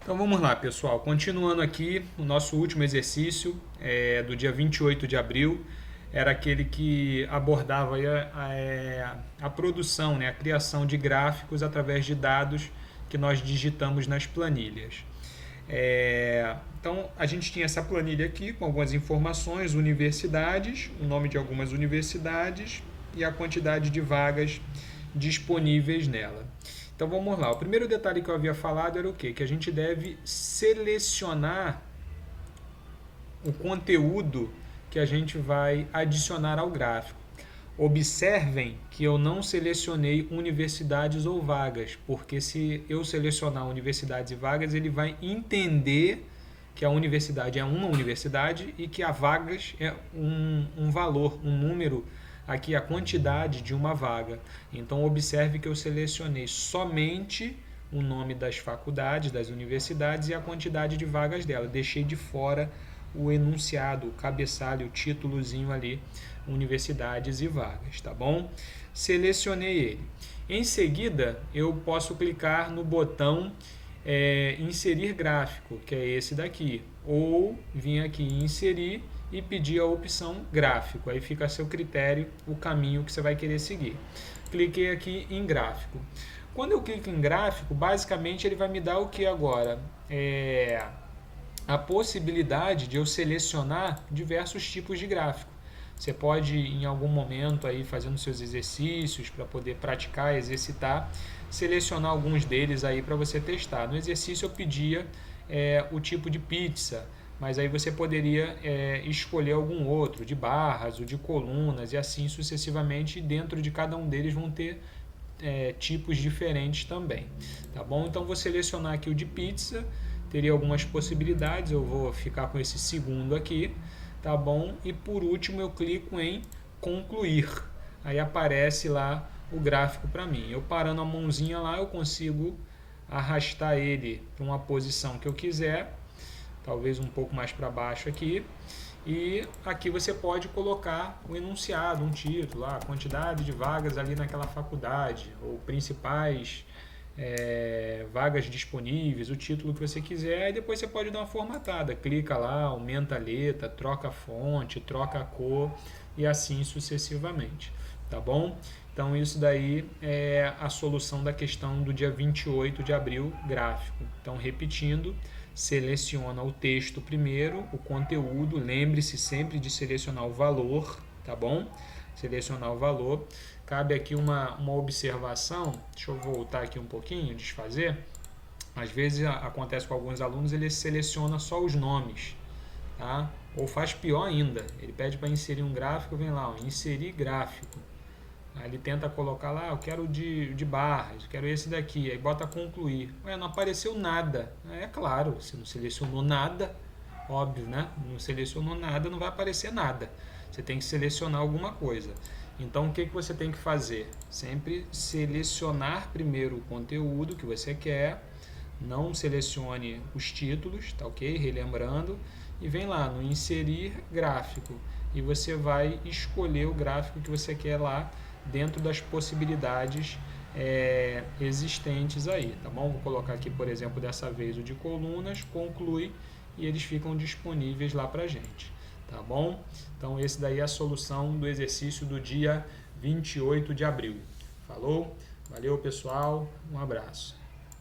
Então vamos lá, pessoal. Continuando aqui, o nosso último exercício do dia 28 de abril era aquele que abordava aí a produção, né, a criação de gráficos através de dados que nós digitamos nas planilhas. Então a gente tinha essa planilha aqui com algumas informações, universidades, o nome de algumas universidades e a quantidade de vagas disponíveis nela. Então vamos lá. O primeiro detalhe que eu havia falado era o quê? Que a gente deve selecionar o conteúdo que a gente vai adicionar ao gráfico. Observem que eu não selecionei universidades ou vagas, porque se eu selecionar universidades e vagas, ele vai entender que a universidade é uma universidade e que a vagas é um valor, um número, aqui a quantidade de uma vaga. Então observe que eu selecionei somente o nome das faculdades, das universidades e a quantidade de vagas dela. Deixei de fora o enunciado, o cabeçalho, o títulozinho ali, universidades e vagas, tá bom? Selecionei ele. Em seguida, eu posso clicar no botão inserir gráfico, que é esse daqui, ou vir aqui em inserir e pedir a opção gráfico. Aí fica a seu critério o caminho que você vai querer seguir. Cliquei aqui em gráfico. Quando eu clico em gráfico, basicamente ele vai me dar o que agora? A possibilidade de eu selecionar diversos tipos de gráfico. Você pode, em algum momento, aí fazendo seus exercícios para poder praticar, exercitar, selecionar alguns deles aí para você testar. No exercício eu pedia o tipo de pizza, mas aí você poderia escolher algum outro, de barras ou de colunas e assim sucessivamente, e dentro de cada um deles vão ter tipos diferentes também, tá bom? Então vou selecionar aqui o de pizza, teria algumas possibilidades, eu vou ficar com esse segundo aqui, tá bom? E por último eu clico em concluir, aí aparece lá o gráfico para mim. Eu parando a mãozinha lá, eu consigo arrastar ele para uma posição que eu quiser, talvez um pouco mais para baixo aqui, e aqui você pode colocar um enunciado, um título, a quantidade de vagas ali naquela faculdade, ou principais vagas disponíveis, o título que você quiser, e depois você pode dar uma formatada, clica lá, aumenta a letra, troca a fonte, troca a cor e assim sucessivamente, tá bom? Então isso daí é a solução da questão do dia 28 de abril, gráfico. Então repetindo, seleciona o texto primeiro, o conteúdo, lembre-se sempre de selecionar o valor, tá bom? Selecionar o valor. Cabe aqui uma observação, deixa eu voltar aqui um pouquinho, desfazer. Às vezes acontece com alguns alunos, ele seleciona só os nomes, tá? Ou faz pior ainda, ele pede para inserir um gráfico, vem lá, ó, inserir gráfico. Aí ele tenta colocar lá, eu quero de barras, quero esse daqui, aí bota concluir. Ué, não apareceu nada. É claro, você não selecionou nada, óbvio, né? Não selecionou nada, não vai aparecer nada. Você tem que selecionar alguma coisa. Então o que você tem que fazer? Sempre selecionar primeiro o conteúdo que você quer, não selecione os títulos, tá ok? Relembrando, e vem lá no inserir gráfico e você vai escolher o gráfico que você quer lá dentro das possibilidades existentes aí, tá bom? Vou colocar aqui, por exemplo, dessa vez o de colunas, conclui e eles ficam disponíveis lá pra gente, tá bom? Então esse daí é a solução do exercício do dia 28 de abril. Falou? Valeu, pessoal, um abraço.